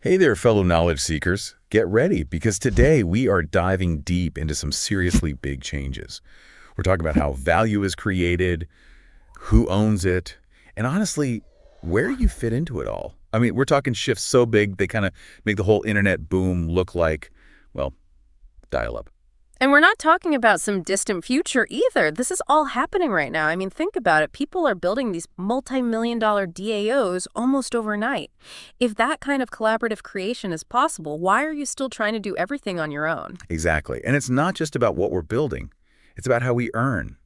Hey there, fellow knowledge seekers. Get ready, because today we are diving deep into some seriously big changes. We're talking about how value is created, who owns it, and honestly, where you fit into it all. I mean, we're talking shifts so big, they kind of make the whole internet boom look like, well, dial-up. And we're not talking about some distant future either. This is all happening right now. I mean, think about it. People are building these multi-million-dollar DAOs almost overnight. If that kind of collaborative creation is possible, why are you still trying to do everything on your own? Exactly. And it's not just about what we're building. It's about how we earn,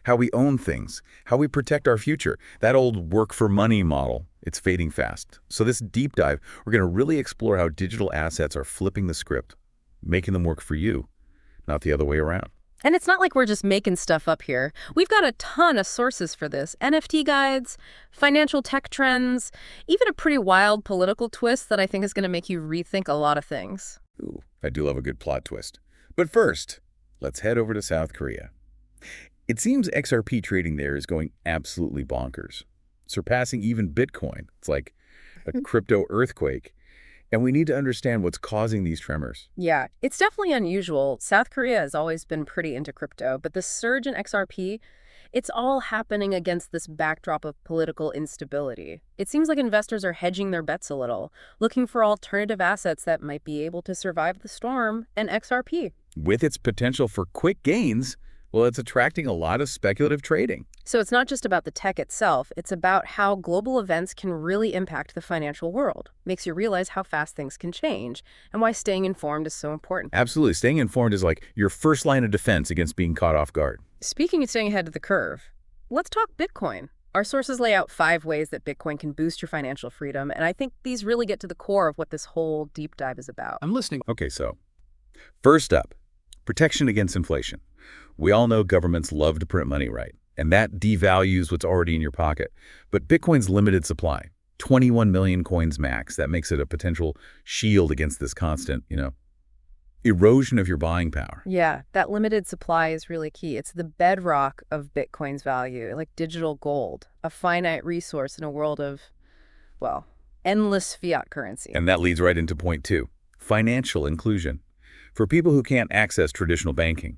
how we own things, how we protect our future. That old work for money model, it's fading fast. So this deep dive, we're going to really explore how digital assets are flipping the script, making them work for you, not the other way around. And it's not like we're just making stuff up here. We've got a ton of sources for this. NFT guides, financial tech trends, even a pretty wild political twist that I think is going to make you rethink a lot of things. Ooh, I do love a good plot twist. But first, let's head over to South Korea. It seems XRP trading there is going absolutely bonkers, surpassing even Bitcoin. It's like a crypto earthquake. And we need to understand what's causing these tremors. Yeah, it's definitely unusual. South Korea has always been pretty into crypto, but the surge in XRP, it's all happening against this backdrop of political instability. It seems like investors are hedging their bets a little, looking for alternative assets that might be able to survive the storm, and XRP. With its potential for quick gains, well, it's attracting a lot of speculative trading. So it's not just about the tech itself, it's about how global events can really impact the financial world. Makes you realize how fast things can change and why staying informed is so important. Absolutely. Staying informed is like your first line of defense against being caught off guard. Speaking of staying ahead of the curve, let's talk Bitcoin. Our sources lay out 5 ways that Bitcoin can boost your financial freedom, and I think these really get to the core of what this whole deep dive is about. I'm listening. Okay, so first up, protection against inflation. We all know governments love to print money, right? And that devalues what's already in your pocket. But Bitcoin's limited supply, 21 million coins max, that makes it a potential shield against this constant, erosion of your buying power. Yeah, that limited supply is really key. It's the bedrock of Bitcoin's value, like digital gold, a finite resource in a world of, well, endless fiat currency. And that leads right into point 2, financial inclusion. For people who can't access traditional banking,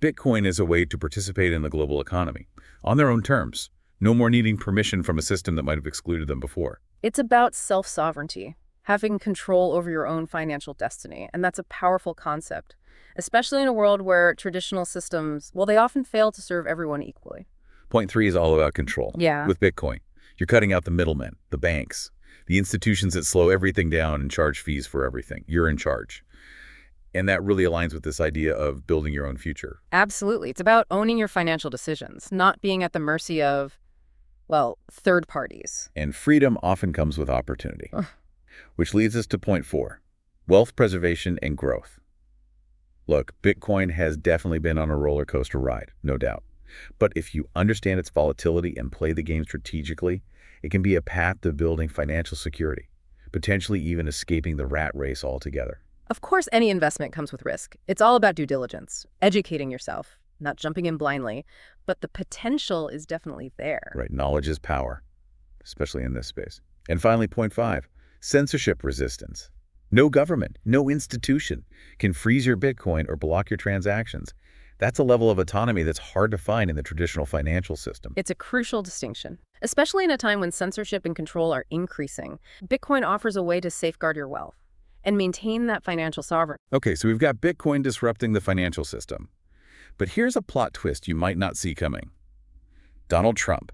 Bitcoin is a way to participate in the global economy on their own terms, no more needing permission from a system that might have excluded them before. It's about self-sovereignty, having control over your own financial destiny, and that's a powerful concept, especially in a world where traditional systems, well, they often fail to serve everyone equally. Point 3 is all about control. Yeah. With Bitcoin, you're cutting out the middlemen, the banks, the institutions that slow everything down and charge fees for everything. You're in charge. And that really aligns with this idea of building your own future. Absolutely. It's about owning your financial decisions, not being at the mercy of, well, third parties. And freedom often comes with opportunity. Which leads us to point 4, wealth preservation and growth. Look, Bitcoin has definitely been on a roller coaster ride, no doubt. But if you understand its volatility and play the game strategically, it can be a path to building financial security, potentially even escaping the rat race altogether. Of course, any investment comes with risk. It's all about due diligence, educating yourself, not jumping in blindly, but the potential is definitely there. Right, knowledge is power, especially in this space. And finally, point 5, censorship resistance. No government, no institution can freeze your Bitcoin or block your transactions. That's a level of autonomy that's hard to find in the traditional financial system. It's a crucial distinction, especially in a time when censorship and control are increasing. Bitcoin offers a way to safeguard your wealth and maintain that financial sovereignty. Okay, so we've got Bitcoin disrupting the financial system. But here's a plot twist you might not see coming. Donald Trump,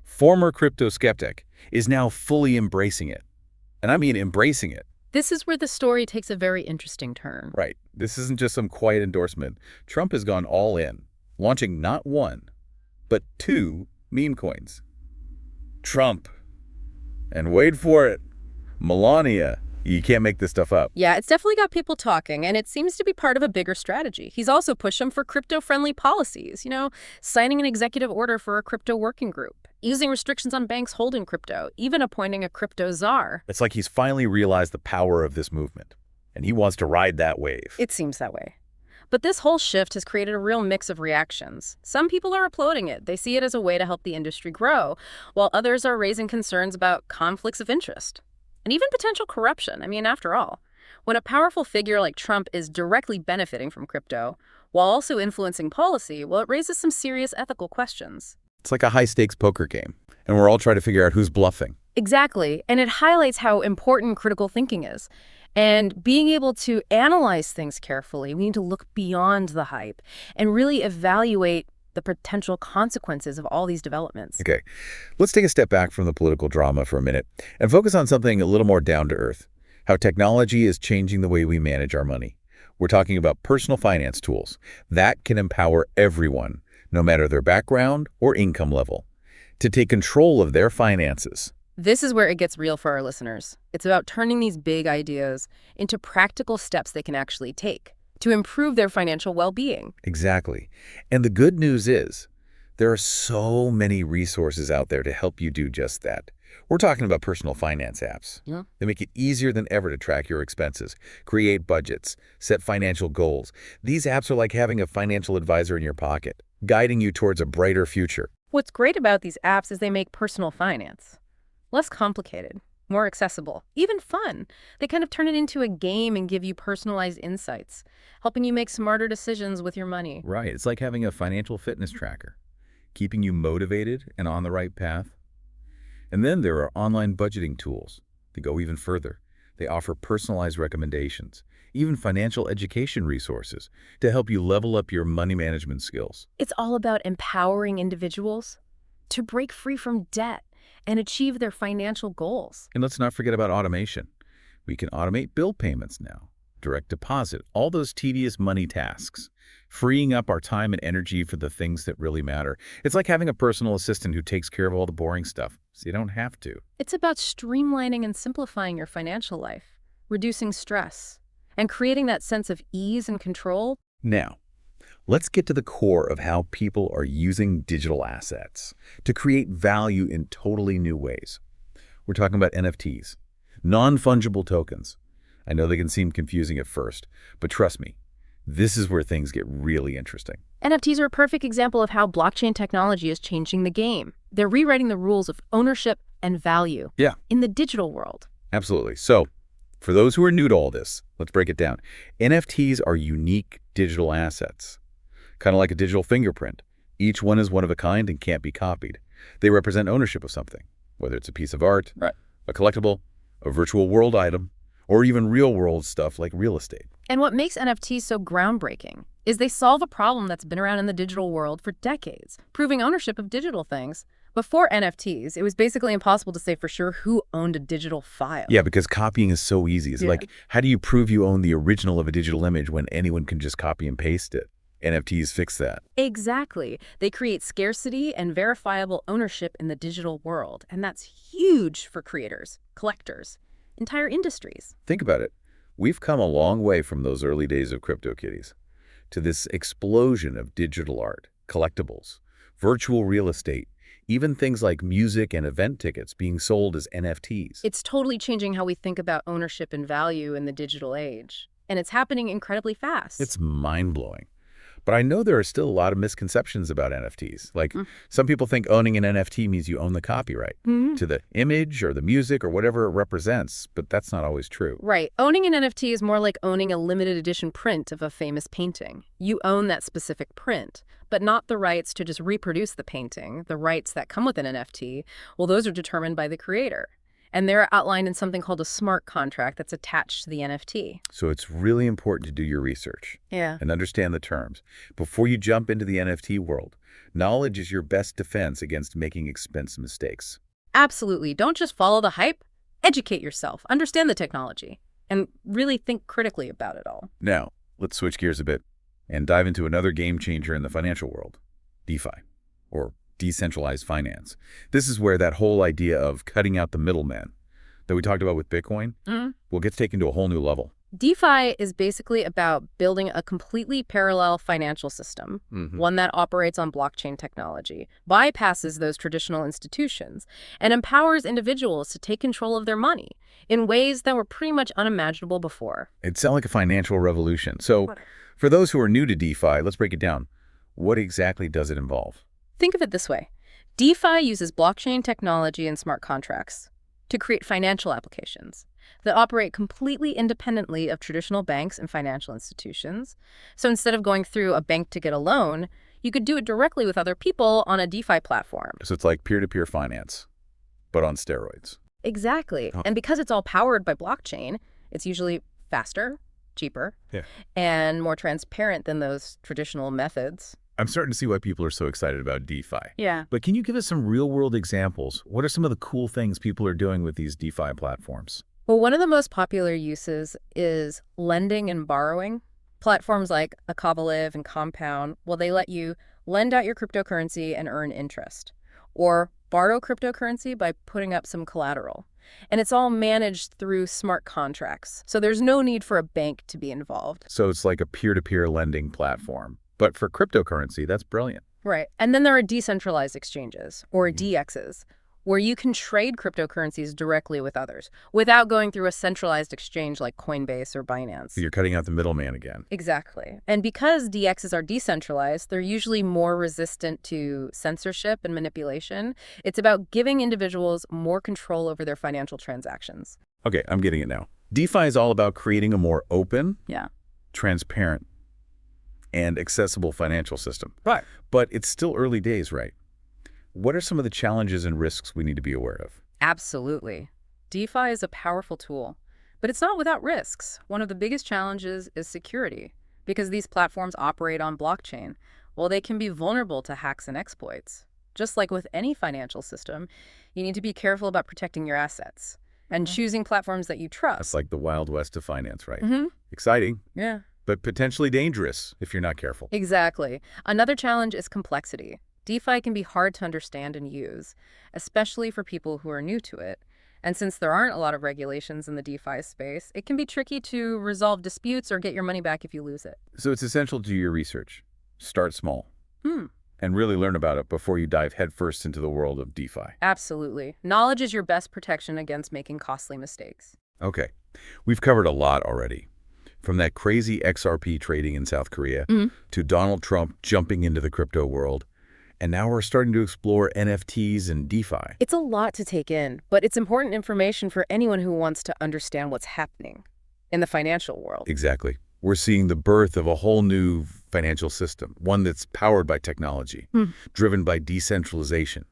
former crypto skeptic, is now fully embracing it. And I mean embracing it. This is where the story takes a very interesting turn. Right. This isn't just some quiet endorsement. Trump has gone all in, launching not 1, but 2 meme coins. Trump. And wait for it, Melania. You can't make this stuff up. Yeah, it's definitely got people talking, and it seems to be part of a bigger strategy. He's also pushed them for crypto-friendly policies, signing an executive order for a crypto working group, easing restrictions on banks holding crypto, even appointing a crypto czar. It's like he's finally realized the power of this movement, and he wants to ride that wave. It seems that way. But this whole shift has created a real mix of reactions. Some people are applauding it. They see it as a way to help the industry grow, while others are raising concerns about conflicts of interest. and even potential corruption. I mean, after all, when a powerful figure like Trump is directly benefiting from crypto while also influencing policy, well, it raises some serious ethical questions. It's like a high-stakes poker game, and we're all trying to figure out who's bluffing. Exactly, and it highlights how important critical thinking is. And being able to analyze things carefully, we need to look beyond the hype and really evaluate the potential consequences of all these developments. Okay, let's take a step back from the political drama for a minute and focus on something a little more down to earth, how technology is changing the way we manage our money. We're talking about personal finance tools that can empower everyone, no matter their background or income level, to take control of their finances. This is where it gets real for our listeners. It's about turning these big ideas into practical steps they can actually take to improve their financial well-being. Exactly. And the good news is there are so many resources out there to help you do just that. We're talking about personal finance apps. Yeah. They make it easier than ever to track your expenses, create budgets, set financial goals. These apps are like having a financial advisor in your pocket, guiding you towards a brighter future. What's great about these apps is they make personal finance less complicated, more accessible, even fun. They kind of turn it into a game and give you personalized insights, helping you make smarter decisions with your money. Right. It's like having a financial fitness tracker, keeping you motivated and on the right path. And then there are online budgeting tools that go even further. They offer personalized recommendations, even financial education resources to help you level up your money management skills. It's all about empowering individuals to break free from debt and achieve their financial goals. And let's not forget about automation. We can automate bill payments now, direct deposit, all those tedious money tasks, freeing up our time and energy for the things that really matter. It's like having a personal assistant who takes care of all the boring stuff, so you don't have to. It's about streamlining and simplifying your financial life, reducing stress, and creating that sense of ease and control. Now, let's get to the core of how people are using digital assets to create value in totally new ways. We're talking about NFTs, non-fungible tokens. I know they can seem confusing at first, but trust me, this is where things get really interesting. NFTs are a perfect example of how blockchain technology is changing the game. They're rewriting the rules of ownership and value in the digital world. Absolutely. So, for those who are new to all this, let's break it down. NFTs are unique digital assets, kind of like a digital fingerprint. Each one is one of a kind and can't be copied. They represent ownership of something, whether it's a piece of art, a collectible, a virtual world item, or even real-world stuff like real estate. And what makes NFTs so groundbreaking is they solve a problem that's been around in the digital world for decades, proving ownership of digital things. Before NFTs, it was basically impossible to say for sure who owned a digital file. Yeah, because copying is so easy. It's like, how do you prove you own the original of a digital image when anyone can just copy and paste it? NFTs fix that. Exactly. They create scarcity and verifiable ownership in the digital world. And that's huge for creators, collectors, entire industries. Think about it. We've come a long way from those early days of CryptoKitties to this explosion of digital art, collectibles, virtual real estate, even things like music and event tickets being sold as NFTs. It's totally changing how we think about ownership and value in the digital age. And it's happening incredibly fast. It's mind-blowing. But I know there are still a lot of misconceptions about NFTs. Like, some people think owning an NFT means you own the copyright to the image or the music or whatever it represents, but that's not always true. Right. Owning an NFT is more like owning a limited edition print of a famous painting. You own that specific print, but not the rights to just reproduce the painting. The rights that come with an NFT, well, those are determined by the creator. And they're outlined in something called a smart contract that's attached to the NFT. So it's really important to do your research and understand the terms. Before you jump into the NFT world, knowledge is your best defense against making expensive mistakes. Absolutely. Don't just follow the hype. Educate yourself, understand the technology, and really think critically about it all. Now, let's switch gears a bit and dive into another game changer in the financial world, DeFi, or decentralized finance. This is where that whole idea of cutting out the middleman that we talked about with Bitcoin will get taken to a whole new level. DeFi is basically about building a completely parallel financial system, one that operates on blockchain technology, bypasses those traditional institutions, and empowers individuals to take control of their money in ways that were pretty much unimaginable before. It sounds like a financial revolution. So for those who are new to DeFi, let's break it down. What exactly does it involve? Think of it this way. DeFi uses blockchain technology and smart contracts. to create financial applications that operate completely independently of traditional banks and financial institutions. So instead of going through a bank to get a loan, you could do it directly with other people on a DeFi platform. So it's like peer-to-peer finance, but on steroids. Exactly. And because it's all powered by blockchain, it's usually faster, cheaper, and more transparent than those traditional methods. I'm starting to see why people are so excited about DeFi. Yeah. But can you give us some real-world examples? What are some of the cool things people are doing with these DeFi platforms? Well, one of the most popular uses is lending and borrowing. Platforms like Akavaliv and Compound, well, they let you lend out your cryptocurrency and earn interest, or borrow cryptocurrency by putting up some collateral. And it's all managed through smart contracts, so there's no need for a bank to be involved. So it's like a peer-to-peer lending platform. But for cryptocurrency, that's brilliant. Right. And then there are decentralized exchanges, or DXs, where you can trade cryptocurrencies directly with others without going through a centralized exchange like Coinbase or Binance. So you're cutting out the middleman again. Exactly. And because DXs are decentralized, they're usually more resistant to censorship and manipulation. It's about giving individuals more control over their financial transactions. Okay, I'm getting it now. DeFi is all about creating a more open, transparent, and accessible financial system. Right. But it's still early days, right? What are some of the challenges and risks we need to be aware of? Absolutely. DeFi is a powerful tool, but it's not without risks. One of the biggest challenges is security, because these platforms operate on blockchain. Well, they can be vulnerable to hacks and exploits. Just like with any financial system, you need to be careful about protecting your assets and choosing platforms that you trust. That's like the Wild West of finance, right? Mm-hmm. Exciting. Yeah. But potentially dangerous if you're not careful. Exactly. Another challenge is complexity. DeFi can be hard to understand and use, especially for people who are new to it. And since there aren't a lot of regulations in the DeFi space, it can be tricky to resolve disputes or get your money back if you lose it. So it's essential to do your research. Start small. And really learn about it before you dive headfirst into the world of DeFi. Absolutely. Knowledge is your best protection against making costly mistakes. Okay. We've covered a lot already. From that crazy XRP trading in South Korea to Donald Trump jumping into the crypto world. And now we're starting to explore NFTs and DeFi. It's a lot to take in, but it's important information for anyone who wants to understand what's happening in the financial world. Exactly. We're seeing the birth of a whole new financial system, one that's powered by technology, driven by decentralization,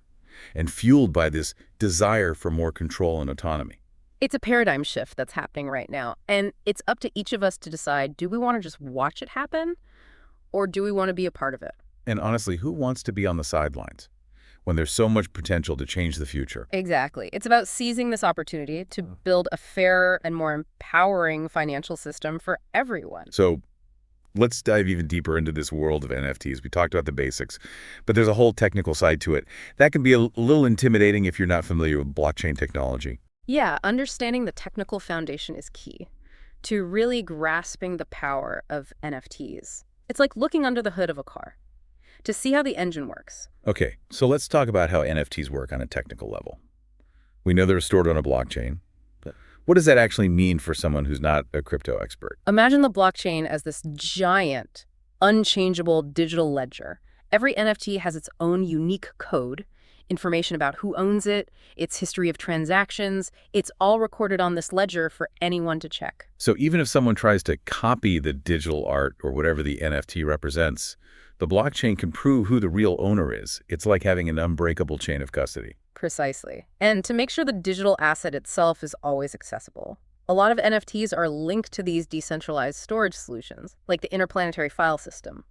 and fueled by this desire for more control and autonomy. It's a paradigm shift that's happening right now, and it's up to each of us to decide, do we want to just watch it happen, or do we want to be a part of it? And honestly, who wants to be on the sidelines when there's so much potential to change the future? Exactly. It's about seizing this opportunity to build a fairer and more empowering financial system for everyone. So let's dive even deeper into this world of NFTs. We talked about the basics, but there's a whole technical side to it. That can be a little intimidating if you're not familiar with blockchain technology. Yeah, understanding the technical foundation is key to really grasping the power of NFTs. It's like looking under the hood of a car to see how the engine works. Okay, so let's talk about how NFTs work on a technical level. We know they're stored on a blockchain, but what does that actually mean for someone who's not a crypto expert? Imagine the blockchain as this giant, unchangeable digital ledger. Every NFT has its own unique code, information about who owns it, its history of transactions. It's all recorded on this ledger for anyone to check. So even if someone tries to copy the digital art or whatever the NFT represents, the blockchain can prove who the real owner is. It's like having an unbreakable chain of custody. Precisely. And to make sure the digital asset itself is always accessible. A lot of NFTs are linked to these decentralized storage solutions, like the Interplanetary File System,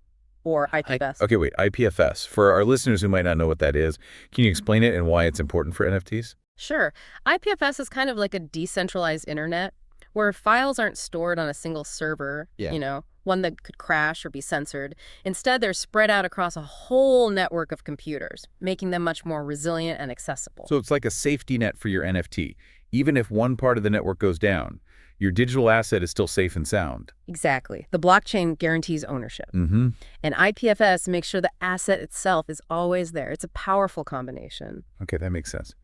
or IPFS. Okay, wait, IPFS. For our listeners who might not know what that is, can you explain it and why it's important for NFTs? Sure. IPFS is kind of like a decentralized internet where files aren't stored on a single server, one that could crash or be censored. Instead, they're spread out across a whole network of computers, making them much more resilient and accessible. So it's like a safety net for your NFT. Even if one part of the network goes down, your digital asset is still safe and sound. Exactly. The blockchain guarantees ownership. And IPFS makes sure the asset itself is always there. It's a powerful combination. Okay, that makes sense.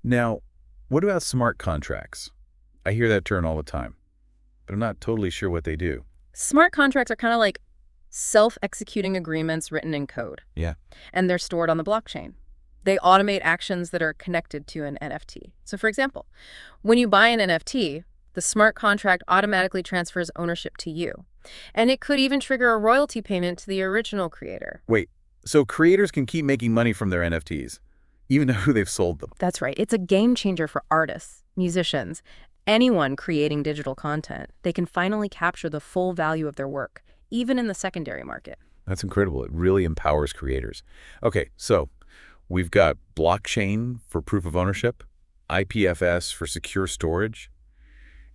Now, what about smart contracts? I hear that term all the time, but I'm not totally sure what they do. Smart contracts are kind of like self-executing agreements written in code. Yeah. And they're stored on the blockchain. They automate actions that are connected to an NFT. So for example, when you buy an NFT, the smart contract automatically transfers ownership to you. And it could even trigger a royalty payment to the original creator. Wait, so creators can keep making money from their NFTs, even though they've sold them? That's right. It's a game changer for artists, musicians, anyone creating digital content. They can finally capture the full value of their work, even in the secondary market. That's incredible. It really empowers creators. Okay, so we've got blockchain for proof of ownership, IPFS for secure storage,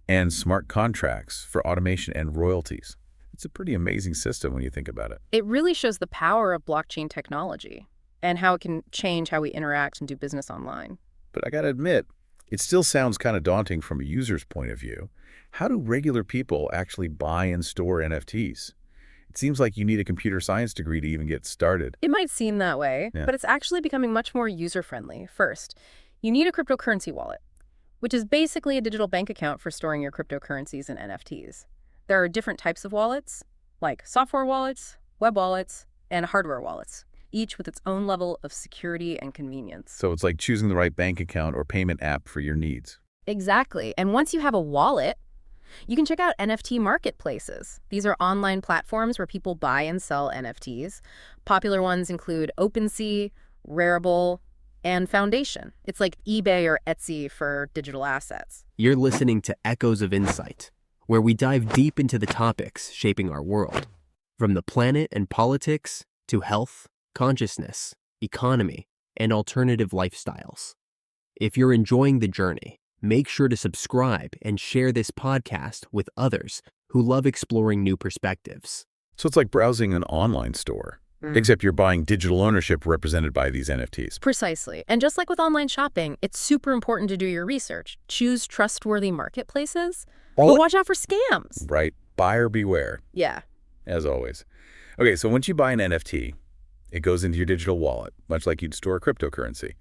and smart contracts for automation and royalties. It's a pretty amazing system when you think about it. It really shows the power of blockchain technology and how it can change how we interact and do business online. But I gotta admit, it still sounds kind of daunting from a user's point of view. How do regular people actually buy and store NFTs? It seems like you need a computer science degree to even get started. It might seem that way, Yeah. but it's actually becoming much more user-friendly. First, you need a cryptocurrency wallet, which is basically a digital bank account for storing your cryptocurrencies and NFTs. There are different types of wallets, like software wallets, web wallets, and hardware wallets, each with its own level of security and convenience. So it's like choosing the right bank account or payment app for your needs. Exactly. And once you have a wallet, you can check out NFT marketplaces. These are online platforms where people buy and sell NFTs. Popular ones include OpenSea, Rarible, and Foundation. It's like eBay or Etsy for digital assets. You're listening to Echoes of Insight, where we dive deep into the topics shaping our world, from the planet and politics to health, consciousness, economy, and alternative lifestyles. If you're enjoying the journey, make sure to subscribe and share this podcast with others who love exploring new perspectives. So it's like browsing an online store, except you're buying digital ownership represented by these NFTs. Precisely. And just like with online shopping, it's super important to do your research. Choose trustworthy marketplaces, but watch out for scams. Right. Buyer beware, Yeah. as always. Okay, so once you buy an NFT, it goes into your digital wallet, much like you'd store cryptocurrency.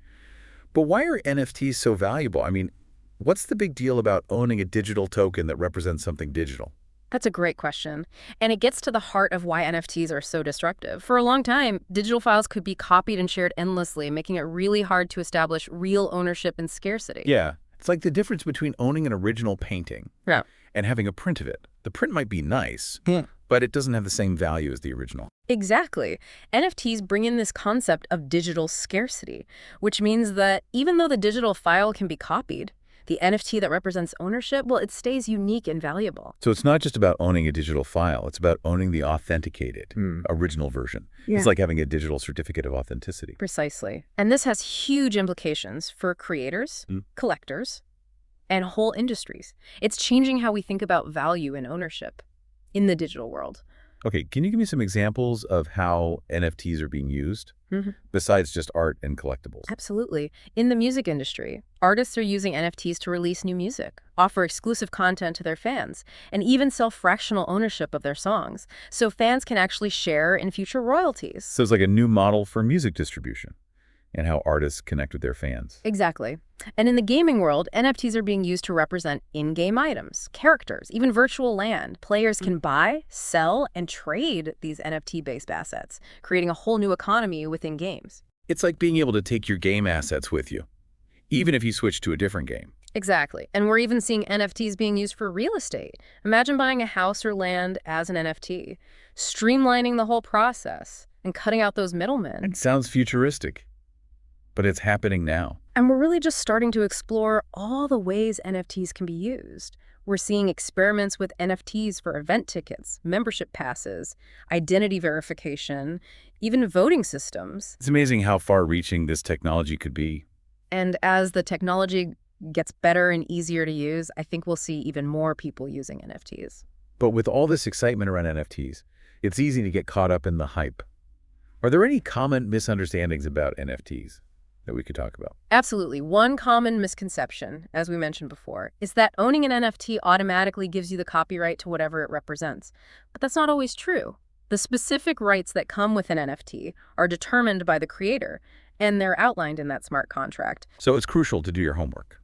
But why are NFTs so valuable? I mean, what's the big deal about owning a digital token that represents something digital? That's a great question. And it gets to the heart of why NFTs are so disruptive. For a long time, digital files could be copied and shared endlessly, making it really hard to establish real ownership and scarcity. Yeah, it's like the difference between owning an original painting Yeah. and having a print of it. The print might be nice, but it doesn't have the same value as the original. Exactly. NFTs bring in this concept of digital scarcity, which means that even though the digital file can be copied, the NFT that represents ownership, well, it stays unique and valuable. So it's not just about owning a digital file, it's about owning the authenticated original version. Yeah. It's like having a digital certificate of authenticity. Precisely. And this has huge implications for creators, collectors, and whole industries. It's changing how we think about value and ownership in the digital world. Okay, can you give me some examples of how NFTs are being used, besides just art and collectibles? Absolutely. In the music industry, artists are using NFTs to release new music, offer exclusive content to their fans, and even sell fractional ownership of their songs, so fans can actually share in future royalties. So it's like a new model for music distribution and how artists connect with their fans. Exactly. And in the gaming world, NFTs are being used to represent in-game items, characters, even virtual land. Players can buy, sell, and trade these NFT-based assets, creating a whole new economy within games. It's like being able to take your game assets with you, even if you switch to a different game. Exactly. And we're even seeing NFTs being used for real estate. Imagine buying a house or land as an NFT, streamlining the whole process and cutting out those middlemen. It sounds futuristic, but it's happening now. And we're really just starting to explore all the ways NFTs can be used. We're seeing experiments with NFTs for event tickets, membership passes, identity verification, even voting systems. It's amazing how far-reaching this technology could be. And as the technology gets better and easier to use, I think we'll see even more people using NFTs. But with all this excitement around NFTs, it's easy to get caught up in the hype. Are there any common misunderstandings about NFTs that we could talk about? Absolutely. One common misconception, as we mentioned before, is that owning an NFT automatically gives you the copyright to whatever it represents. But that's not always true. The specific rights that come with an NFT are determined by the creator, and they're outlined in that smart contract. So it's crucial to do your homework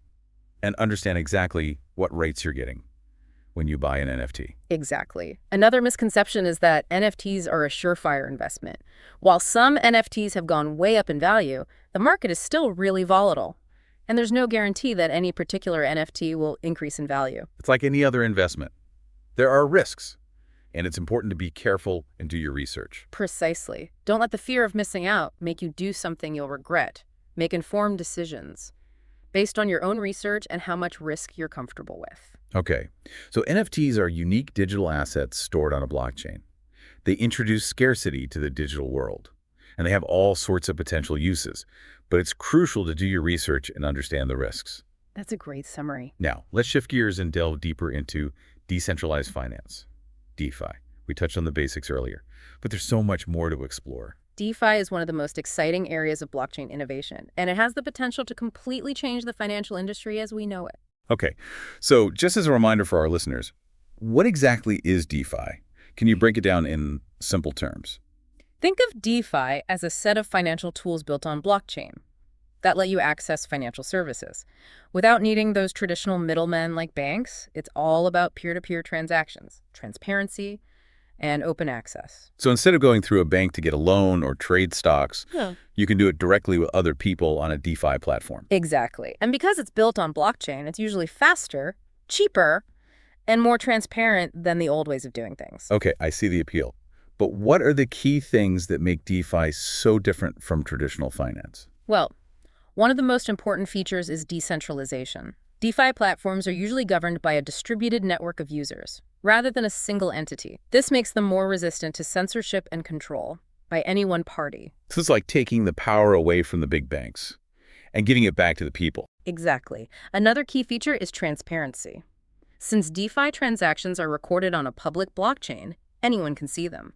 and understand exactly what rights you're getting when you buy an NFT. Exactly. Another misconception is that NFTs are a surefire investment. While some NFTs have gone way up in value, The market is still really volatile, and there's no guarantee that any particular NFT will increase in value. It's like any other investment. There are risks, and it's important to be careful and do your research. Precisely. Don't let the fear of missing out make you do something you'll regret. Make informed decisions based on your own research and how much risk you're comfortable with. Okay, so NFTs are unique digital assets stored on a blockchain. They introduce scarcity to the digital world, and they have all sorts of potential uses. But it's crucial to do your research and understand the risks. That's a great summary. Now, let's shift gears and delve deeper into decentralized finance, DeFi. We touched on the basics earlier, but there's so much more to explore. DeFi is one of the most exciting areas of blockchain innovation, and it has the potential to completely change the financial industry as we know it. Okay, so just as a reminder for our listeners, what exactly is DeFi? Can you break it down in simple terms? Think of DeFi as a set of financial tools built on blockchain that let you access financial services. Without needing those traditional middlemen like banks, it's all about peer-to-peer transactions, transparency, and open access. So instead of going through a bank to get a loan or trade stocks, you can do it directly with other people on a DeFi platform. Exactly. And because it's built on blockchain, it's usually faster, cheaper, and more transparent than the old ways of doing things. Okay, I see the appeal. But what are the key things that make DeFi so different from traditional finance? Well, one of the most important features is decentralization. DeFi platforms are usually governed by a distributed network of users, rather than a single entity. This makes them more resistant to censorship and control by any one party. So it's like taking the power away from the big banks and giving it back to the people. Exactly. Another key feature is transparency. Since DeFi transactions are recorded on a public blockchain, anyone can see them,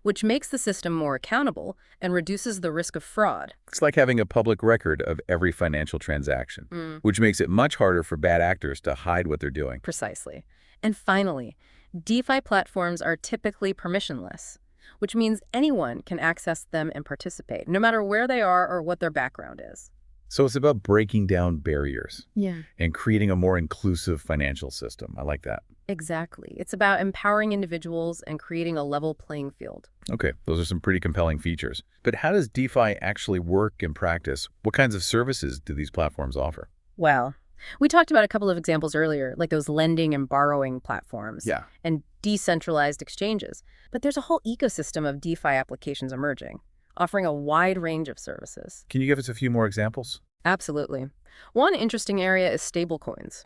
which makes the system more accountable and reduces the risk of fraud. It's like having a public record of every financial transaction, which makes it much harder for bad actors to hide what they're doing. Precisely. And finally, DeFi platforms are typically permissionless, which means anyone can access them and participate, no matter where they are or what their background is. So it's about breaking down barriers Yeah. and creating a more inclusive financial system. I like that. Exactly. It's about empowering individuals and creating a level playing field. Okay, those are some pretty compelling features. But how does DeFi actually work in practice? What kinds of services do these platforms offer? Well, we talked about a couple of examples earlier, like those lending and borrowing platforms and decentralized exchanges. But there's a whole ecosystem of DeFi applications emerging, offering a wide range of services. Can you give us a few more examples? Absolutely. One interesting area is stablecoins.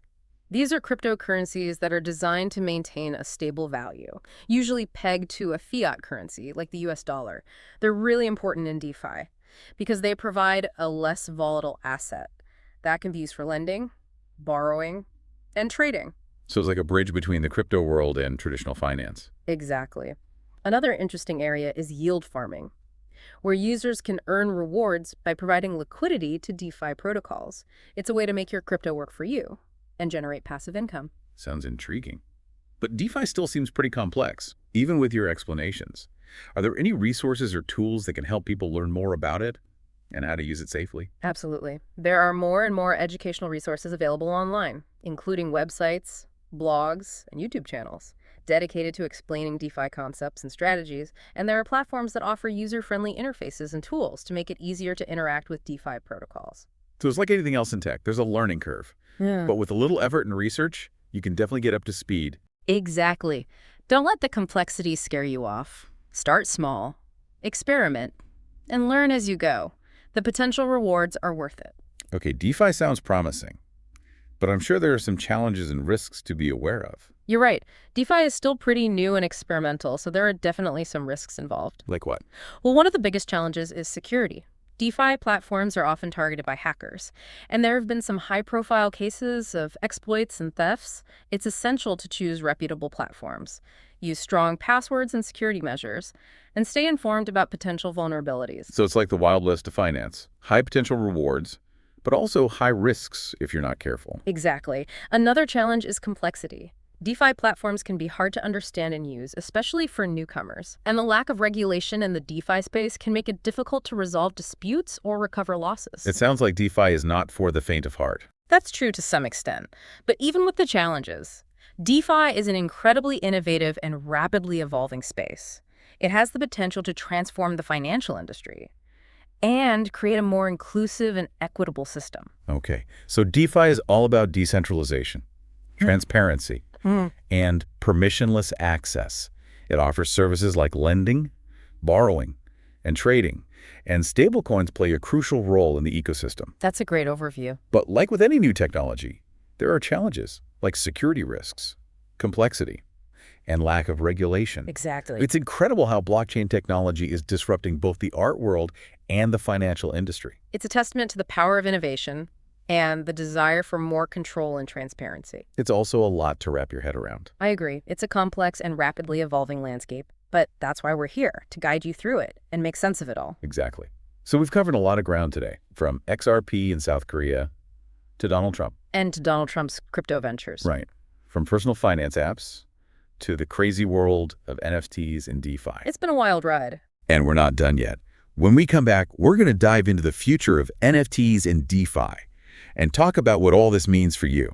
These are cryptocurrencies that are designed to maintain a stable value, usually pegged to a fiat currency like the US dollar. They're really important in DeFi because they provide a less volatile asset that can be used for lending, borrowing, and trading. So it's like a bridge between the crypto world and traditional finance. Exactly. Another interesting area is yield farming, where users can earn rewards by providing liquidity to DeFi protocols. It's a way to make your crypto work for you and generate passive income. Sounds intriguing. But DeFi still seems pretty complex, even with your explanations. Are there any resources or tools that can help people learn more about it and how to use it safely? Absolutely. There are more and more educational resources available online, including websites, blogs, and YouTube channels dedicated to explaining DeFi concepts and strategies, and there are platforms that offer user-friendly interfaces and tools to make it easier to interact with DeFi protocols. So it's like anything else in tech. There's a learning curve. But with a little effort and research, you can definitely get up to speed. Exactly. Don't let the complexity scare you off. Start small, experiment, and learn as you go. The potential rewards are worth it. Okay, DeFi sounds promising, but I'm sure there are some challenges and risks to be aware of. You're right. DeFi is still pretty new and experimental, so there are definitely some risks involved. Like what? Well, one of the biggest challenges is security. DeFi platforms are often targeted by hackers, and there have been some high-profile cases of exploits and thefts. It's essential to choose reputable platforms, use strong passwords and security measures, and stay informed about potential vulnerabilities. So it's like the Wild West of finance. High potential rewards, but also high risks if you're not careful. Exactly. Another challenge is complexity. DeFi platforms can be hard to understand and use, especially for newcomers. And the lack of regulation in the DeFi space can make it difficult to resolve disputes or recover losses. It sounds like DeFi is not for the faint of heart. That's true to some extent. But even with the challenges, DeFi is an incredibly innovative and rapidly evolving space. It has the potential to transform the financial industry. and create a more inclusive and equitable system. Okay, so DeFi is all about decentralization, transparency, and permissionless access. It offers services like lending, borrowing, and trading, and stablecoins play a crucial role in the ecosystem. That's a great overview. But like with any new technology, there are challenges like security risks, complexity, and lack of regulation. Exactly. It's incredible how blockchain technology is disrupting both the art world and the financial industry. It's a testament to the power of innovation and the desire for more control and transparency. It's also a lot to wrap your head around. I agree. It's a complex and rapidly evolving landscape, but that's why we're here, to guide you through it and make sense of it all. Exactly. So we've covered a lot of ground today, from XRP in South Korea to Donald Trump. And to Donald Trump's crypto ventures. Right. From personal finance apps to the crazy world of NFTs and DeFi. It's been a wild ride. And we're not done yet. When we come back, we're going to dive into the future of NFTs and DeFi and talk about what all this means for you.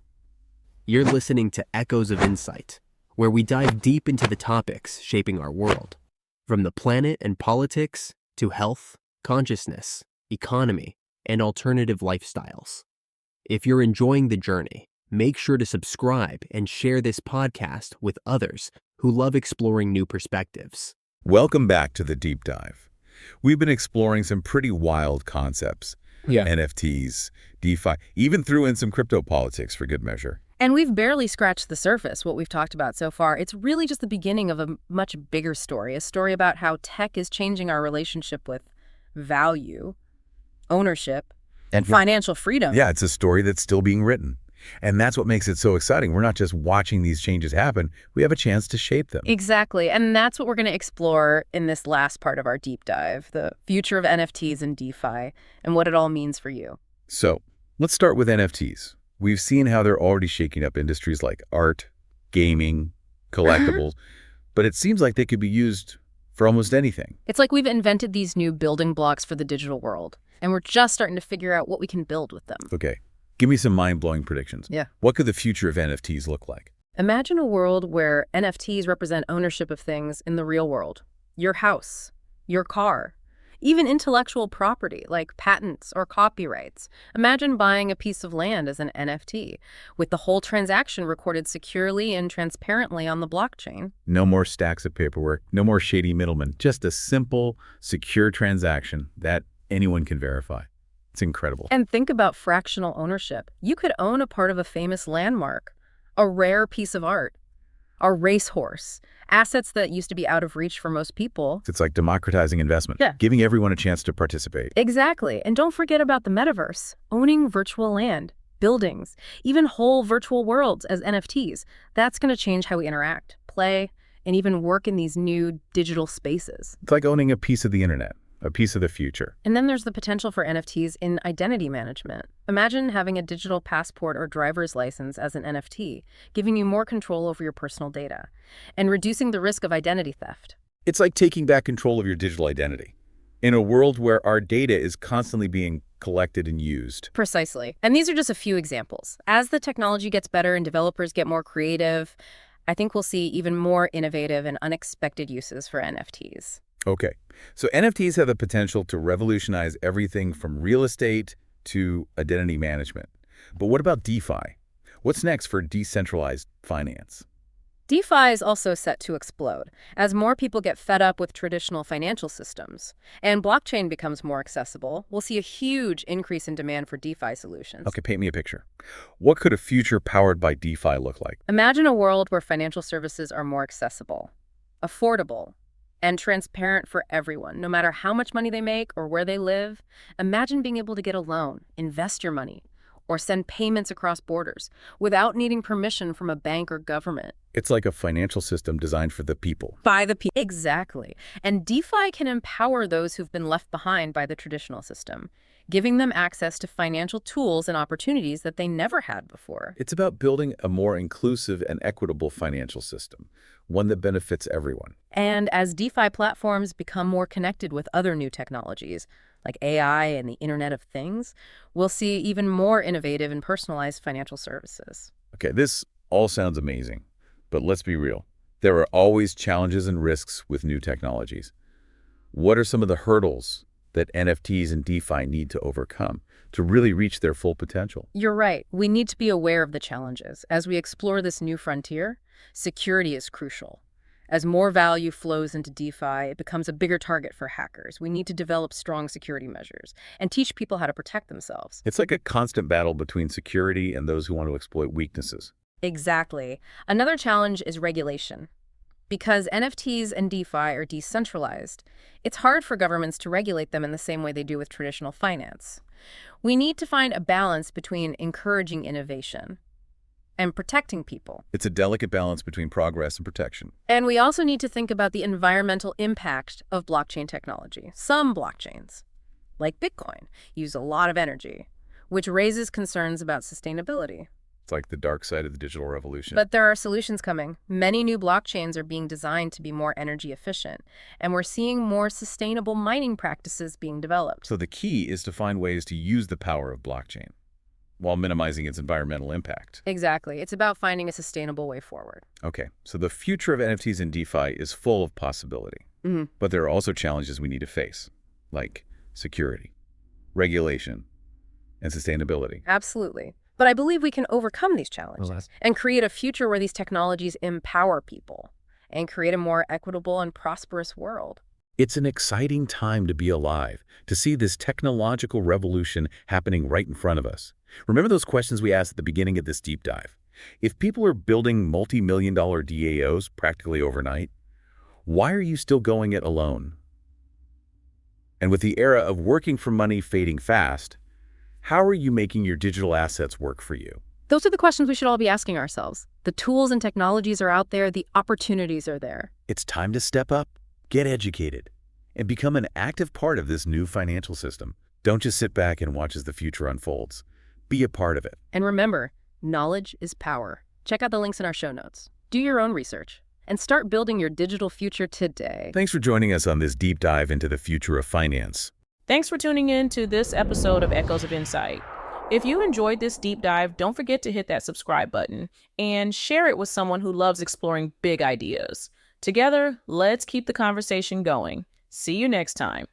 You're listening to Echoes of Insight, where we dive deep into the topics shaping our world, from the planet and politics to health, consciousness, economy, and alternative lifestyles. If you're enjoying the journey, make sure to subscribe and share this podcast with others who love exploring new perspectives. Welcome back to the Deep Dive. We've been exploring some pretty wild concepts. NFTs, DeFi, even threw in some crypto politics for good measure. And we've barely scratched the surface, what we've talked about so far. It's really just the beginning of a much bigger story, a story about how tech is changing our relationship with value, ownership, and financial freedom. Yeah, it's a story that's still being written. And that's what makes it so exciting. We're not just watching these changes happen. We have a chance to shape them. Exactly. And that's what we're going to explore in this last part of our deep dive, the future of NFTs and DeFi and what it all means for you. So let's start with NFTs. We've seen how they're already shaking up industries like art, gaming, collectibles, but it seems like they could be used for almost anything. It's like we've invented these new building blocks for the digital world, and we're just starting to figure out what we can build with them. Okay. Give me some mind-blowing predictions. Yeah. What could the future of NFTs look like? Imagine a world where NFTs represent ownership of things in the real world. Your house, your car, even intellectual property like patents or copyrights. Imagine buying a piece of land as an NFT, with the whole transaction recorded securely and transparently on the blockchain. No more stacks of paperwork, no more shady middlemen, just a simple, secure transaction that anyone can verify. It's incredible. And think about fractional ownership. You could own a part of a famous landmark, a rare piece of art, a racehorse, assets that used to be out of reach for most people. It's like democratizing investment, giving everyone a chance to participate. Exactly. And don't forget about the metaverse, owning virtual land, buildings, even whole virtual worlds as NFTs. That's going to change how we interact, play, and even work in these new digital spaces. It's like owning a piece of the internet. A piece of the future. And then there's the potential for NFTs in identity management. Imagine having a digital passport or driver's license as an NFT, giving you more control over your personal data and reducing the risk of identity theft. It's like taking back control of your digital identity in a world where our data is constantly being collected and used. Precisely. And these are just a few examples. As the technology gets better and developers get more creative, I think we'll see even more innovative and unexpected uses for NFTs. Okay, so NFTs have the potential to revolutionize everything from real estate to identity management. But what about DeFi? What's next for decentralized finance? DeFi is also set to explode as more people get fed up with traditional financial systems and blockchain becomes more accessible. We'll see a huge increase in demand for DeFi solutions. Okay, paint me a picture. What could a future powered by DeFi look like? Imagine a world where financial services are more accessible, affordable, and transparent for everyone, no matter how much money they make or where they live. Imagine being able to get a loan, invest your money, or send payments across borders without needing permission from a bank or government. It's like a financial system designed for the people. By the people. Exactly. And DeFi can empower those who've been left behind by the traditional system, giving them access to financial tools and opportunities that they never had before. It's about building a more inclusive and equitable financial system, one that benefits everyone. And as DeFi platforms become more connected with other new technologies, like AI and the Internet of Things, we'll see even more innovative and personalized financial services. Okay, this all sounds amazing, but let's be real. There are always challenges and risks with new technologies. What are some of the hurdles that NFTs and DeFi need to overcome to really reach their full potential. You're right. We need to be aware of the challenges. As we explore this new frontier, security is crucial. As more value flows into DeFi, it becomes a bigger target for hackers. We need to develop strong security measures and teach people how to protect themselves. It's like a constant battle between security and those who want to exploit weaknesses. Exactly. Another challenge is regulation. Because NFTs and DeFi are decentralized, it's hard for governments to regulate them in the same way they do with traditional finance. We need to find a balance between encouraging innovation and protecting people. It's a delicate balance between progress and protection. And we also need to think about the environmental impact of blockchain technology. Some blockchains, like Bitcoin, use a lot of energy, which raises concerns about sustainability. It's like the dark side of the digital revolution. But there are solutions coming. Many new blockchains are being designed to be more energy efficient, and we're seeing more sustainable mining practices being developed. So the key is to find ways to use the power of blockchain while minimizing its environmental impact. Exactly. It's about finding a sustainable way forward. Okay, so the future of NFTs and DeFi is full of possibility. But there are also challenges we need to face, like security, regulation, and sustainability. Absolutely. But I believe we can overcome these challenges and create a future where these technologies empower people and create a more equitable and prosperous world. It's an exciting time to be alive, to see this technological revolution happening right in front of us. Remember those questions we asked at the beginning of this deep dive? If people are building multi-million-dollar DAOs practically overnight, why are you still going it alone? And with the era of working for money fading fast, how are you making your digital assets work for you? Those are the questions we should all be asking ourselves. The tools and technologies are out there. The opportunities are there. It's time to step up, get educated, and become an active part of this new financial system. Don't just sit back and watch as the future unfolds. Be a part of it. And remember, knowledge is power. Check out the links in our show notes. Do your own research and start building your digital future today. Thanks for joining us on this deep dive into the future of finance. Thanks for tuning in to this episode of Echoes of Insight. If you enjoyed this deep dive, don't forget to hit that subscribe button and share it with someone who loves exploring big ideas. Together, let's keep the conversation going. See you next time.